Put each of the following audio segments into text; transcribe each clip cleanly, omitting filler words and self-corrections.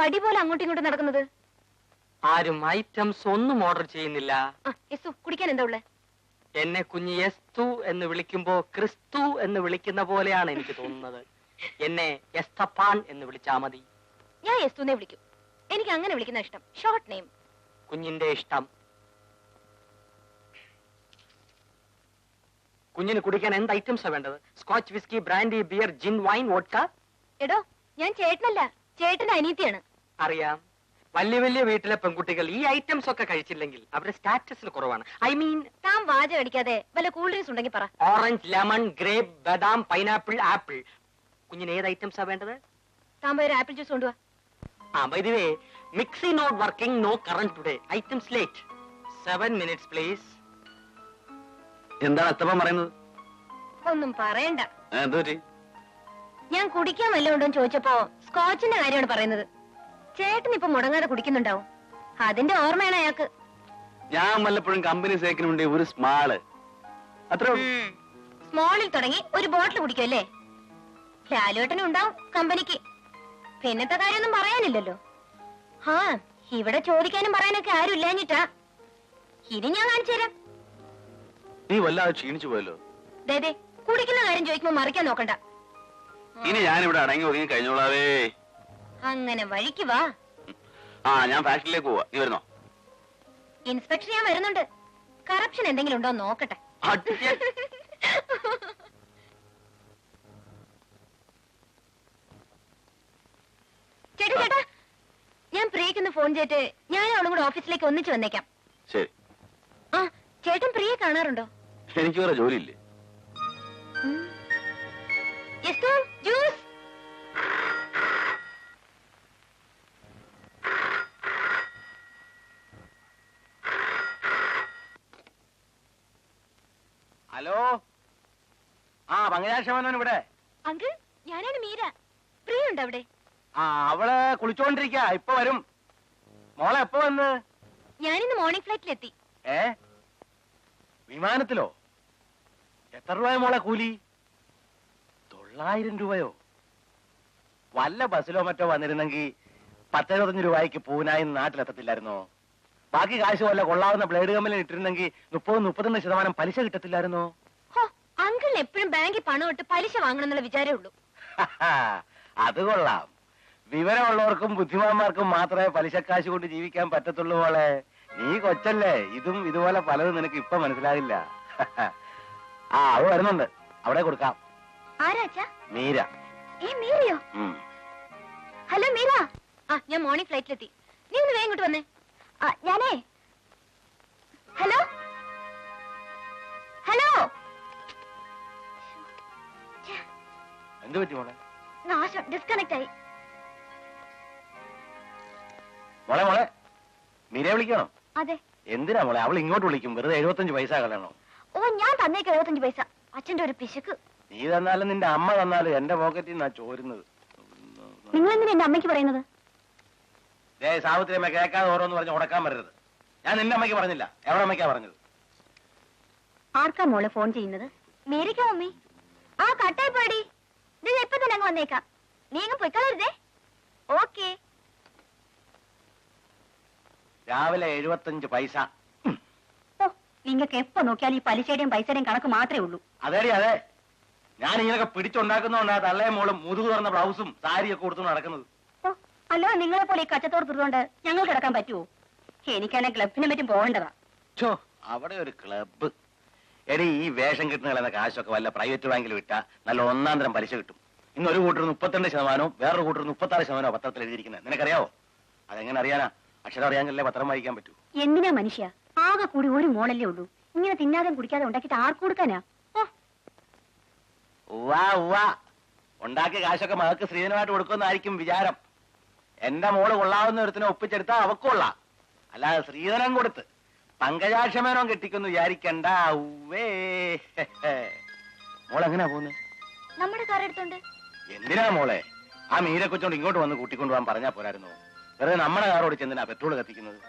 വടി പോലെ അങ്ങോട്ടും ഇങ്ങോട്ടും നടക്കുന്നത്? ആരും ഐറ്റംസ് ഒന്നും ഓർഡർ ചെയ്യുന്നില്ല. യെസു, കുടിക്കാൻ എന്താ ഉള്ളേ? എന്നെ കുഞ്ഞ് എസ്തു എന്ന് വിളിക്കുമ്പോ ക്രിസ്തു എന്ന് വിളിക്കുന്ന പോലെയാണ് എനിക്ക് തോന്നുന്നത്. എന്നെ എസ്തപ്പാൻ എന്ന് വിളിച്ചാ മതി. ഞാൻ എസ്തുനെ വിളിക്കും. എനിക്ക് അങ്ങനെ വിളിക്കുന്ന ഇഷ്ടം. Short name. കുഞ്ഞിന്റെ ഇഷ്ടം. കുഞ്ഞിന് കുടിക്കാൻ എന്ത് ഐറ്റംസാ വേണ്ടത്? സ്കോച്ച്, വിസ്കി, ബ്രാൻഡി, ബിയർ, ജിൻ, വൈൻ, വോഡ്ക? എടോ, ഞാൻ ചേട്ടനല്ല, ചേട്ടന്റെ അനിയത്തിയാണ്. അറിയാം. വലിയ വലിയ വീട്ടിലെ പെൺകുട്ടികൾ ഈ ഐറ്റംസ് ഒക്കെ കഴിച്ചില്ലെങ്കിൽ അവരുടെ സ്റ്റാറ്റസിൽ കുറവാണ്. ഐ മീൻ, താൻ വാചകം അടിക്കാതെ വല്ല കൂൾ ഡ്രിങ്ക്സ് ഉണ്ടെങ്കിൽ പറ. ഓറഞ്ച്, ലെമൺ, ഗ്രേപ്പ്, ബദാം, പൈനാപ്പിൾ, ആപ്പിൾ. കുഞ്ഞിന് ഏത് ഐറ്റംസാ വേണ്ടത്? താൻ പോയി ഒരു ആപ്പിൾ ജ്യൂസ് കൊണ്ടുവാ. By the way, mixie not working, no current today. Items late. 7 minutes, please. എന്താണ് അത്തപ്പൻ പറയുന്നത്? ഒന്നും പറയണ്ട. എന്തോറ്റി? ഞാൻ കുടിക്കാൻ വല്ലതും ഉണ്ടോ എന്ന് ചോദിച്ചപ്പോ സ്കോച്ചിന്റെ കാര്യമാണ് പറയുന്നത്. ചേട്ടൻ ഇപ്പൊ മുടങ്ങാതെ കുടിക്കുന്നുണ്ടാവും. അതിന്റെ ഓർമ്മയാണ് അയാൾക്ക്. ഞാൻ വല്ലപ്പോഴും കമ്പനി സേക്കിനുണ്ട് ഒരു സ്മാള്, അത്രേ ഉള്ളൂ. സ്മോളിൽ തുടങ്ങി ഒരു ബോട്ടിൽ കുടിക്കുമല്ലേ? ലാലുവേട്ടനും ഉണ്ടാവും കമ്പനിക്ക്. പിന്നത്തെ കാര്യമൊന്നും പറയാനില്ലല്ലോ. ഇവിടെ ചോദിക്കാനും പറയാനൊക്കെ ആരും ഇല്ലാഞ്ഞിട്ടാ. ഇനി ഞാൻ കാണിച്ചു തരാം. നീ വല്ലാതെ ക്ഷീണിച്ചു പോയല്ലോ. ദേ, കുടിക്കുന്ന കാര്യം ചോദിക്കുമ്പോ മറിക്കാൻ നോക്കണ്ട. ഇനി ഞാനിവിടെ അടങ്ങി ഒതുങ്ങി കഴിഞ്ഞോളാവേ. അങ്ങനെ വഴിക്ക് വാ. ഞാൻ ഫാക്ടറിയിലേക്ക് പോവാ. നീ വരുന്നോ? ഇൻസ്പെക്ടർ ഞാൻ വരുന്നുണ്ട്. കറപ്ഷൻ എന്തെങ്കിലും ഉണ്ടോ നോക്കട്ടെ. ചേട്ടാ, ഞാൻ പ്രിയക്കൊന്ന് ഫോൺ ചെയ്തിട്ട് ഞാൻ അവളും കൂടെ ഓഫീസിലേക്ക് ഒന്നിച്ച് വന്നേക്കാം. ശരി. ചേട്ടൻ പ്രിയെ കാണാറുണ്ടോ? എനിക്ക് വേറെ ജോലിയില്ലേ? ജ്യൂസ്. ഹലോ, പങ്കജാക്ഷമനോൻ ഇവിടെ. അങ്കിൾ, ഞാനാണ് മീര. പ്രിയ ഉണ്ട് അവിടെ? അവള് കുളിച്ചോണ്ടിരിക്ക, ഇപ്പൊ വരും. മോളെ എപ്പോ വന്ന്? ഞാനിന്ന് മോർണിംഗ് ഫ്ലൈറ്റിലെത്തി. വിമാനത്തിലോ? എത്ര രൂപയോ മോളെ കൂലി? 900 രൂപയോ? വല്ല ബസ്സിലോ മറ്റോ വന്നിരുന്നെങ്കിൽ 10-25 രൂപയ്ക്ക് പൂനായി നാട്ടിലെത്തത്തില്ലായിരുന്നോ? ബാക്കി കാശ് വല്ല കൊള്ളാവുന്ന ബ്ലേഡ് കമ്പനി ഇട്ടിരുന്നെങ്കിൽ 30-31% പലിശ കിട്ടത്തില്ലായിരുന്നോ? അങ്കിൾ എപ്പോഴും ബാങ്കിൽ പണം ഇട്ട് പലിശ വാങ്ങണം എന്നുള്ള വിചാരമേ ഉള്ളൂ. അത് കൊള്ളാം. വിവരമുള്ളവർക്കും ബുദ്ധിമാന്മാർക്കും മാത്രമേ പലിശക്കാശ് കൊണ്ട് ജീവിക്കാൻ പറ്റത്തുള്ളൂ മോളെ. നീ കൊച്ചല്ലേ, ഇതും ഇതുപോലെ പലതും നിനക്ക് ഇപ്പൊ മനസ്സിലാകില്ല. അത് വരുന്നുണ്ട്, അവിടെ കൊടുക്കാം. ആരാച്ചാ? മീര. മീരയോ? ഹലോ മീര. ഞാൻ മോർണിംഗ് ഫ്ലൈറ്റിലെത്തി. നീ ഒന്ന് വേഗം ഇങ്ങോട്ട് വന്നേ. ഞാനേ ഹലോ ഹലോ. എന്ത് പറ്റി മോളെ? നാശം, ഡിസ്കണക്ട് ആയി. മോളെ മോളെ, മീരയെ വിളിക്കണോ? അതെ. എന്തിനാ മോളെ? അവൾ ഇങ്ങോട്ട് വിളിക്കും, വെറുതെ 75 പൈസ കളയണോ? ഞാൻ തന്നേക്ക് 75 പൈസ. അച്ഛന്റെ ഒരു പിശുക്ക്. നീ തന്നാലും നിന്റെ അമ്മ തന്നാലും എന്റെ പോക്കറ്റിൽ നിന്നാ ചോരുന്നത്. നിങ്ങൾ എന്തിനാ എന്റെ അമ്മയ്ക്ക് പറയുന്നത്? സാവിത്രി അമ്മ കേൾക്കാതെ ഓരോന്ന് പറഞ്ഞ് ഉടക്കാൻ വരരുത്. ഞാൻ നിന്റെ അമ്മയ്ക്ക് പറഞ്ഞില്ല, എവിടെ അമ്മയ്ക്കാ പറഞ്ഞത്? ആർക്കാ മോളെ ഫോൺ ചെയ്യുന്നത്? മീരയ്ക്കോ മമ്മി? കട്ടായി പോടി. എപ്പോ തന്നെ അങ്ങ് വന്നേക്കാം. നീ അങ്ങ് പൊയ്ക്കളരുതേ. ഓക്കെ. രാവിലെ 75 പൈസ. നിങ്ങൾക്ക് എപ്പോ നോക്കിയാലും ഈ പലിശയുടെയും പൈസയുടെയും കണക്ക് മാത്രമേ ഉള്ളൂ. അതേടി അതെ. ഞാൻ ഇങ്ങനൊക്കെ പിടിച്ചുണ്ടാക്കുന്നോണ്ടാ തള്ളേ മോളും മുതുകു തുറന്ന ബ്ലൗസും സാരിയൊക്കെ കൊടുത്തു നടക്കുന്നത്. അല്ലോ, നിങ്ങളെ പോലെ ഈ കച്ചത്തോടത്തുകൊണ്ട് ഞങ്ങൾ കിടക്കാൻ പറ്റുമോ? എനിക്കാണെ ക്ലബിനെ പറ്റും പോകേണ്ടതാ. അവിടെ ഒരു ക്ലബ്ബ്. എടി, ഈ വേഷം കിട്ടുന്ന കാശൊക്കെ വല്ല പ്രൈവറ്റ് ബാങ്കിൽ വിട്ടാ നല്ല 1-ാം തരം പലിശ കിട്ടും. ഇന്നൊരു കൂട്ടർ 32%, വേറൊരു കൂട്ടർ 36% പത്രത്തിൽ എഴുതിയിരിക്കുന്നത്. നിനക്കറിയാവോ? അതെങ്ങനെ അറിയാനാ? അക്ഷരം അറിയാമെങ്കിലേ പത്രം വായിക്കാൻ പറ്റൂ. എന്തിനാ മനുഷ്യ, ആകെ കൂടി ഒരു മോളല്ലേ ഉള്ളൂ. ഇങ്ങനെ തിന്നാതെ കുടിക്കാതെ ഉണ്ടാക്കിയിട്ട് ആർക്ക് കൊടുക്കാനാ? ഉണ്ടാക്കിയ കാശൊക്കെ മകൾക്ക് സ്ത്രീധനമായിട്ട് കൊടുക്കുമെന്നായിരിക്കും വിചാരം. എന്റെ മോള് കൊള്ളാവുന്ന ഒരുത്തിനെ ഒപ്പിച്ചെടുത്താ അവക്കൊള്ളാം. അല്ലാതെ സ്ത്രീധനം കൊടുത്ത് പങ്കജാക്ഷമേനോ കെട്ടിക്കൊന്ന് വിചാരിക്കണ്ട. മോളെങ്ങനെയാ പോകുന്നത്? നമ്മുടെ കാർ എടുത്തോണ്ട്. എന്തിനാ മോളെ? ആ മീരെ കൊച്ചോണ്ട് ഇങ്ങോട്ട് വന്ന് കൂട്ടിക്കൊണ്ടുപോകാൻ പറഞ്ഞാ പോരായിരുന്നു? വെറുതെ നമ്മുടെ കാർ ഓടിച്ച് എന്തിനാ പെട്രോൾ കത്തിക്കുന്നത്?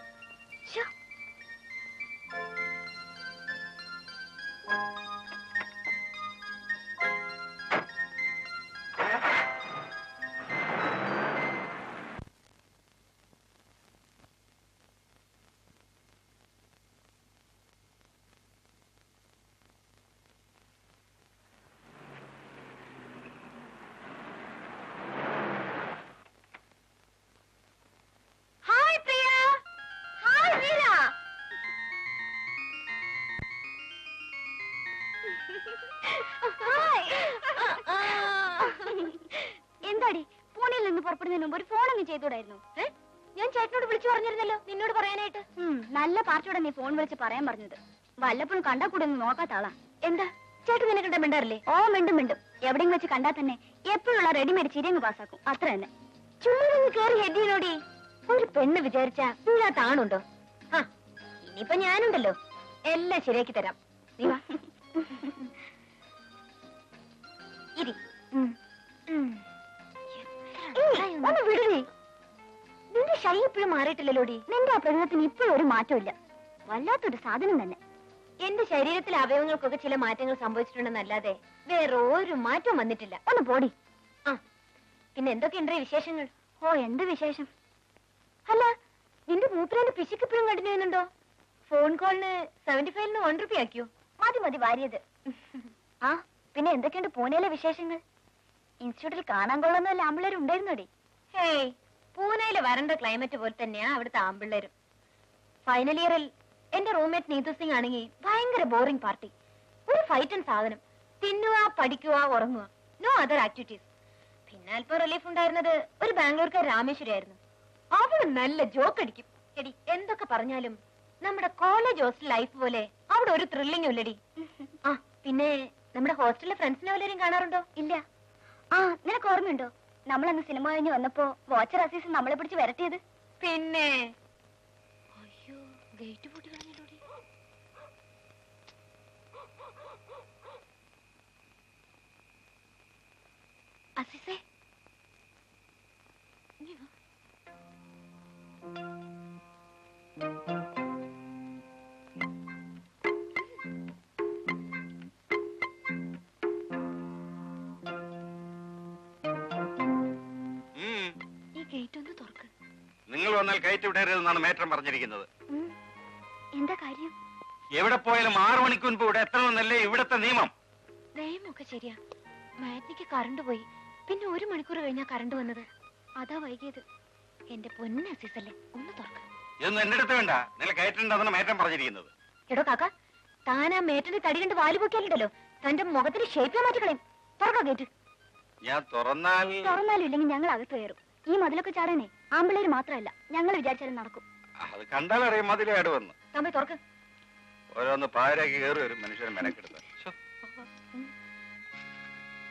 എന്താടി പൂനെയിൽ നിന്ന് പുറപ്പെടുന്നതിന് മുമ്പ് ഒരു ഫോണൊന്നും ചെയ്തൂടായിരുന്നു? ഞാൻ ചേട്ടനോട് വിളിച്ചു പറഞ്ഞിരുന്നല്ലോ നിന്നോട് പറയാനായിട്ട്. നല്ല പാർട്ടിയോടെ നീ ഫോൺ വിളിച്ച് പറയാൻ പറഞ്ഞത്. വല്ലപ്പോഴും കണ്ടാ കൂടെ ഒന്ന് നോക്കാത്ത ആളാ. എന്താ ചേട്ടൻ നിന്നെ കണ്ട മിണ്ടാറില്ലേ? ഓ മിണ്ടും മിണ്ടും. എവിടെയും വെച്ച് കണ്ടാ തന്നെ എപ്പോഴുള്ള റെഡിമെയ്ഡ് ചിരിയങ്ങ് പാസ്സാക്കും. അത്ര തന്നെ. ചുമ്മാ കേറി ഹെഡിനോടി. ഒരു പെണ്ണ് വിചാരിച്ചാ ഇല്ലാത്ത ആണുണ്ടോ? ആ ഇനിയിപ്പൊ ഞാനുണ്ടല്ലോ, എല്ലാം ശരിയാക്കി തരാം. നീ വാ. ഇരി. ഒന്ന് വിടണേ. നിന്റെ ശൈ ഇപ്പോഴും മാറിയിട്ടില്ലല്ലോടി. നിന്റെ ആ പ്രകൃതത്തിന് ഇപ്പോഴും ഒരു മാറ്റമില്ല. വല്ലാത്തൊരു സാധനം തന്നെ. എന്റെ ശരീരത്തിലെ അവയവങ്ങൾക്കൊക്കെ ചില മാറ്റങ്ങൾ സംഭവിച്ചിട്ടുണ്ടെന്നല്ലാതെ വേറെ ഒരു മാറ്റവും വന്നിട്ടില്ല. ഒന്ന് പോടി. ആ പിന്നെ എന്തൊക്കെയുണ്ടേ വിശേഷങ്ങൾ? ഓ എന്ത് വിശേഷം? അല്ല നിന്റെ മൂത്രേന്റെ പിശുക്കിപ്പോഴും കണ്ടിന്യൂ ചെയ്യുന്നുണ്ടോ? ഫോൺ കോളിന് 75 1 രൂപ ആക്കിയോ? മതി മതി വാരിയത്. ആ പിന്നെ എന്തൊക്കെയുണ്ട് പൂനെയിലെ വിശേഷങ്ങൾ? ഇൻസ്റ്റിറ്റ്യൂട്ടിൽ കാണാൻ കൊള്ളുന്ന വല്ല ആമ്പിള്ളേരും ഉണ്ടായിരുന്നോടി? ഹേയ് പൂനെയിലെ വരണ്ട ക്ലൈമറ്റ് പോലെ തന്നെയാ അവിടുത്തെ ആമ്പിള്ളേരും. ഫൈനൽ ഇയറിൽ എന്റെ റൂംമേറ്റ് നീതു സിംഗ് ആണെങ്കിൽ ഭയങ്കര ബോറിംഗ് പാർട്ടി. ഒരു ഫൈറ്റൻ സാധനം. തിന്നുക, പഠിക്കുക, ഉറങ്ങുക, നോ അതർ ആക്ടിവിറ്റീസ്. പിന്നെ അല്പം റിലീഫ് ഉണ്ടായിരുന്നത് ഒരു ബാംഗ്ലൂർക്കാർ രാമേശ്വരി ആയിരുന്നു. അവള് നല്ല ജോക്ക് അടിക്കും. എടി എന്തൊക്കെ പറഞ്ഞാലും നമ്മുടെ കോളേജ് ഹോസ്റ്റൽ ലൈഫ് പോലെ അവിടെ ഒരു ത്രില്ലിംഗും ഇല്ലടി. ആ പിന്നെ നമ്മുടെ ഹോസ്റ്റലിലെ ഫ്രണ്ട്സിനെ വല്ലവരും കാണാറുണ്ടോ? ഇല്ല. ആ നിനക്ക് ഓർമ്മയുണ്ടോ നമ്മളന്ന് സിനിമ കഴിഞ്ഞ് വന്നപ്പോ വാച്ചർ അസീസ് നമ്മളെ പിടിച്ച് വരട്ടിയത്? പിന്നെ അയ്യോ ഗേറ്റ് പൂട്ടി കളഞ്ഞിട്ടോടി. അസീസേ നിങ്ങൾ വന്നാൽ കയറ്റി വിടരുതെന്നാണ് മേറ്റം പറഞ്ഞിരിക്കുന്നത്. എന്താ കാര്യം? എവിടെ പോയാലും 6 മണിക്ക് മുൻപ് ഇവിടെ എത്തണമെന്നല്ലേ ഇവിടത്തെ നിയമം? നിയമമൊക്കെ ശരിയാ. മാറ്റിക്ക് കറണ്ട് പോയി, പിന്നെ 1 മണിക്കൂർ കഴിഞ്ഞാ കറണ്ട് വന്നത്. അതാ വൈകിയത്. എന്റെ പൊന്ന അസീസല്ലേ, ഒന്ന് തുറക്ക. ഇതൊന്നും എന്റെ അടുത്ത് വേണ്ട. നിങ്ങൾ കയറ്റുണ്ടെന്നാണ് മേറ്റം പറഞ്ഞിരിക്കുന്നത്. എടോ കാക്ക, താൻ ആ മേറ്റന്റെ തടി കണ്ട് വാല് പൊക്കിയാലുണ്ടല്ലോ തന്റെ മുഖത്തിന് ഷേപ്പ് മാറ്റിക്കളയും. തുറക്കാ ഗേറ്റ്. ഞാൻ തുറന്നാലും ഇല്ലെങ്കിൽ ഞങ്ങൾ അകത്ത് കയറും. ഈ മതിലൊക്കെ ചാടാനേ ആമ്പിള്ളേര് മാത്രമല്ല, ഞങ്ങൾ വിചാരിച്ചാലും നടക്കും. അത് കണ്ടാലറിയാം മതിലേട് വന്ന്. തമ്പി തുറക്ക്. ഓരോന്ന് പായരാക്കി കയറി വരും മനുഷ്യനെ മെനക്കെടുത്ത.